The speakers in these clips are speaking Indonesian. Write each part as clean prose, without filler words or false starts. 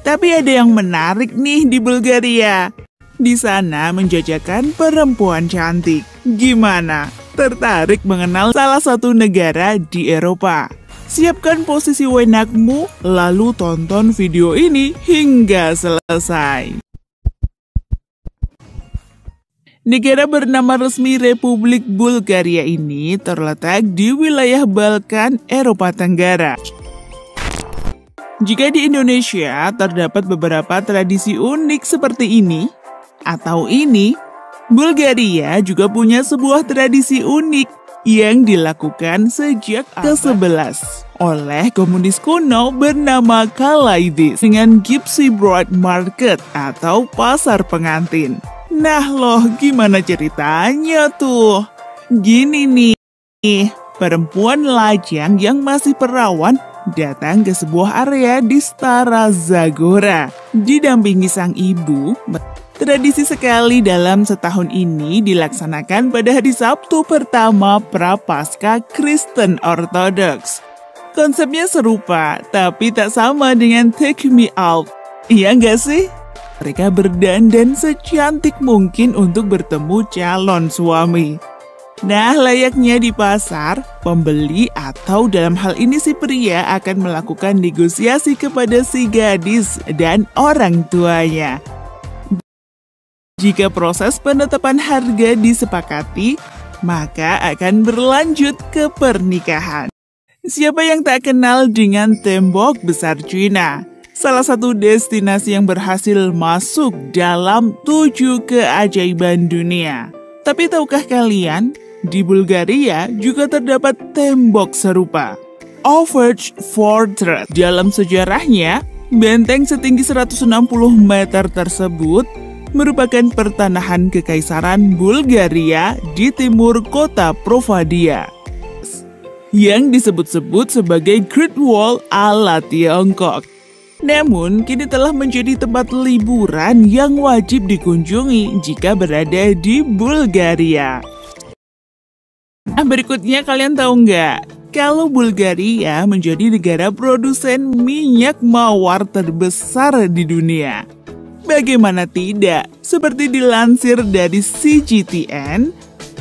Tapi ada yang menarik nih di Bulgaria. Di sana menjajakan perempuan cantik. Gimana? Tertarik mengenal salah satu negara di Eropa? Siapkan posisi wenakmu, lalu tonton video ini hingga selesai. Negara bernama resmi Republik Bulgaria ini terletak di wilayah Balkan, Eropa Tenggara. Jika di Indonesia terdapat beberapa tradisi unik seperti ini atau ini, Bulgaria juga punya sebuah tradisi unik yang dilakukan sejak ke-11 oleh komunis kuno bernama Kalaidis dengan Gypsy Broad Market atau pasar pengantin. Nah loh, gimana ceritanya tuh? Gini nih, perempuan lajang yang masih perawan datang ke sebuah area di Stara Zagora. Didampingi sang ibu, tradisi sekali dalam setahun ini dilaksanakan pada hari Sabtu pertama Prapaskah Kristen Ortodoks. Konsepnya serupa, tapi tak sama dengan Take Me Out. Iya nggak sih? Mereka berdandan secantik mungkin untuk bertemu calon suami. Nah, layaknya di pasar, pembeli atau dalam hal ini si pria akan melakukan negosiasi kepada si gadis dan orang tuanya. Jika proses penetapan harga disepakati, maka akan berlanjut ke pernikahan. Siapa yang tak kenal dengan Tembok Besar Cina? Salah satu destinasi yang berhasil masuk dalam 7 keajaiban dunia. Tapi tahukah kalian, di Bulgaria juga terdapat tembok serupa, Overge Fortress. Dalam sejarahnya, benteng setinggi 160 meter tersebut merupakan pertanahan Kekaisaran Bulgaria di timur kota Provadia, yang disebut-sebut sebagai Great Wall ala Tiongkok. Namun, kini telah menjadi tempat liburan yang wajib dikunjungi jika berada di Bulgaria. Nah, berikutnya kalian tahu nggak? Kalau Bulgaria menjadi negara produsen minyak mawar terbesar di dunia. Bagaimana tidak? Seperti dilansir dari CGTN,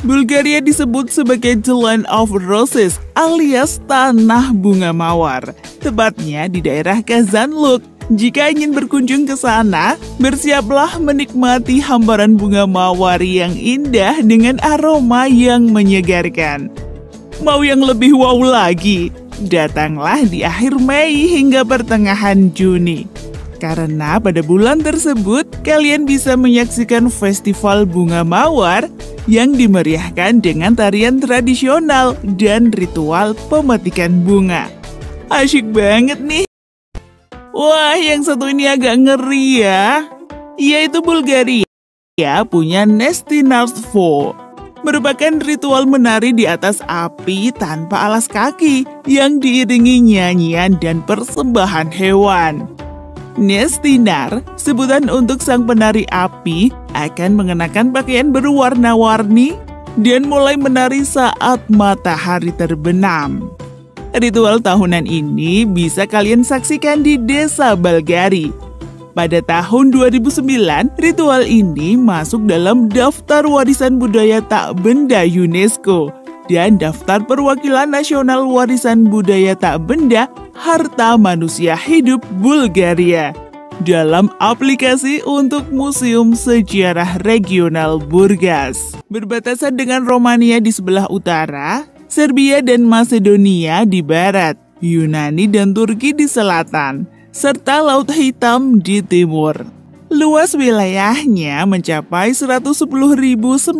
Bulgaria disebut sebagai The Land of Roses alias Tanah Bunga Mawar, tepatnya di daerah Kazanluk. Jika ingin berkunjung ke sana, bersiaplah menikmati hamparan bunga mawar yang indah dengan aroma yang menyegarkan. Mau yang lebih wow lagi? Datanglah di akhir Mei hingga pertengahan Juni. Karena pada bulan tersebut, kalian bisa menyaksikan festival bunga mawar yang dimeriahkan dengan tarian tradisional dan ritual pemetikan bunga. Asyik banget nih. Wah, yang satu ini agak ngeri ya. Yaitu Bulgaria punya Nestinarstvo, merupakan ritual menari di atas api tanpa alas kaki yang diiringi nyanyian dan persembahan hewan. Nestinar, sebutan untuk sang penari api, akan mengenakan pakaian berwarna-warni dan mulai menari saat matahari terbenam. Ritual tahunan ini bisa kalian saksikan di Desa Balgari. Pada tahun 2009, ritual ini masuk dalam Daftar Warisan Budaya Tak Benda UNESCO dan Daftar Perwakilan Nasional Warisan Budaya Tak Benda Harta Manusia Hidup Bulgaria dalam aplikasi untuk Museum Sejarah Regional Burgas. Berbatasan dengan Romania di sebelah utara, Serbia dan Masedonia di barat, Yunani dan Turki di selatan, serta Laut Hitam di timur. Luas wilayahnya mencapai 110.994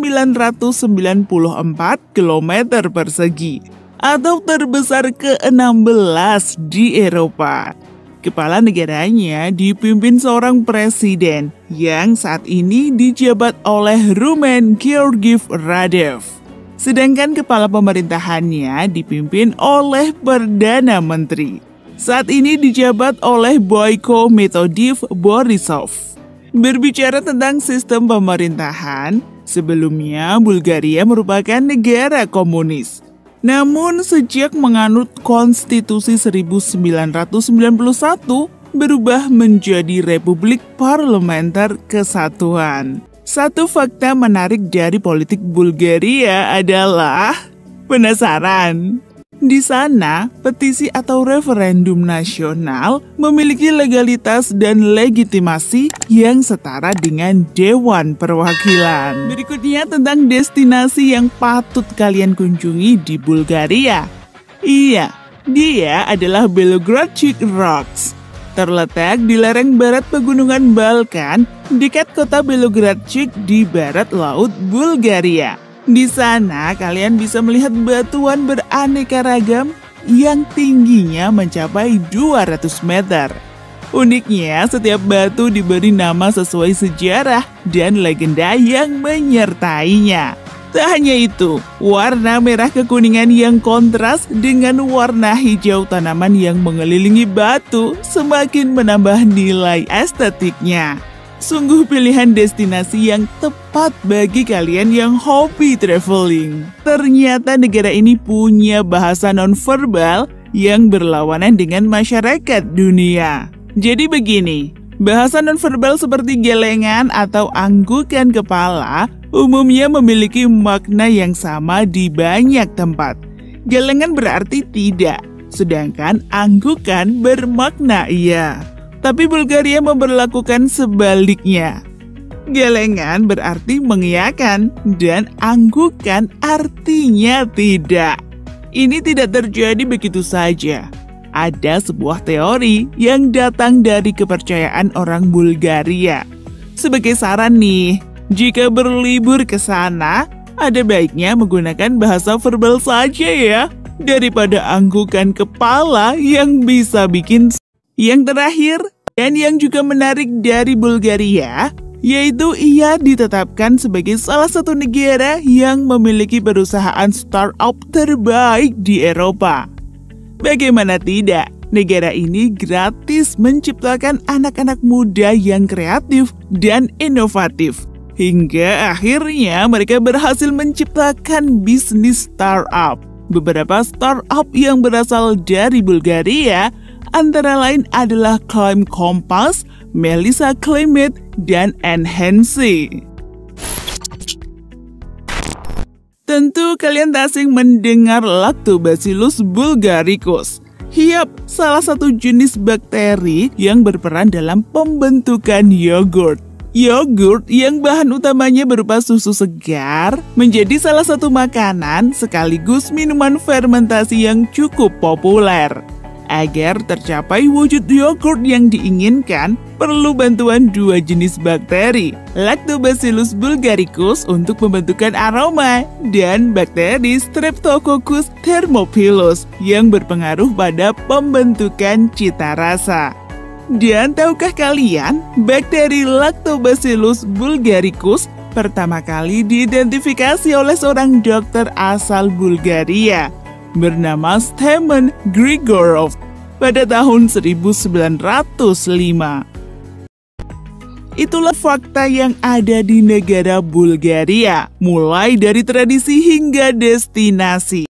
km persegi, atau terbesar ke-16 di Eropa. Kepala negaranya dipimpin seorang presiden yang saat ini dijabat oleh Rumen Georgiev Radev. Sedangkan kepala pemerintahannya dipimpin oleh Perdana Menteri. Saat ini dijabat oleh Boyko Metodiv Borisov. Berbicara tentang sistem pemerintahan, sebelumnya Bulgaria merupakan negara komunis. Namun sejak menganut konstitusi 1991, berubah menjadi Republik Parlementer Kesatuan. Satu fakta menarik dari politik Bulgaria adalah, penasaran? Di sana, petisi atau referendum nasional memiliki legalitas dan legitimasi yang setara dengan Dewan Perwakilan. Berikutnya tentang destinasi yang patut kalian kunjungi di Bulgaria. Iya, dia adalah Belogradchik Rocks. Terletak di lereng barat pegunungan Balkan, dekat kota Belogradchik di barat laut Bulgaria. Di sana kalian bisa melihat batuan beraneka ragam yang tingginya mencapai 200 meter. Uniknya, setiap batu diberi nama sesuai sejarah dan legenda yang menyertainya. Tak hanya itu, warna merah kekuningan yang kontras dengan warna hijau tanaman yang mengelilingi batu semakin menambah nilai estetiknya. Sungguh pilihan destinasi yang tepat bagi kalian yang hobi traveling. Ternyata negara ini punya bahasa nonverbal yang berlawanan dengan masyarakat dunia. Jadi begini, bahasa nonverbal seperti gelengan atau anggukan kepala umumnya memiliki makna yang sama di banyak tempat. Gelengan berarti tidak, sedangkan anggukan bermakna iya. Tapi Bulgaria memberlakukan sebaliknya. Gelengan berarti mengiyakan dan anggukan artinya tidak. Ini tidak terjadi begitu saja. Ada sebuah teori yang datang dari kepercayaan orang Bulgaria. Sebagai saran nih, jika berlibur ke sana, ada baiknya menggunakan bahasa verbal saja ya, daripada anggukan kepala yang bisa bikin. Yang terakhir, dan yang juga menarik dari Bulgaria, yaitu ia ditetapkan sebagai salah satu negara yang memiliki perusahaan startup terbaik di Eropa. Bagaimana tidak, negara ini gratis menciptakan anak-anak muda yang kreatif dan inovatif. Hingga akhirnya mereka berhasil menciptakan bisnis startup. Beberapa startup yang berasal dari Bulgaria antara lain adalah Climb Compass, Melissa Climate, dan Enhancy. Tentu kalian tak asing mendengar Lactobacillus bulgaricus. Hiap, salah satu jenis bakteri yang berperan dalam pembentukan yogurt. Yogurt yang bahan utamanya berupa susu segar menjadi salah satu makanan sekaligus minuman fermentasi yang cukup populer. Agar tercapai wujud yogurt yang diinginkan, perlu bantuan dua jenis bakteri, Lactobacillus bulgaricus untuk pembentukan aroma, dan bakteri Streptococcus thermophilus yang berpengaruh pada pembentukan cita rasa. Dan tahukah kalian, bakteri Lactobacillus bulgaricus pertama kali diidentifikasi oleh seorang dokter asal Bulgaria bernama Stepan Grigorov pada tahun 1905. Itulah fakta yang ada di negara Bulgaria, mulai dari tradisi hingga destinasi.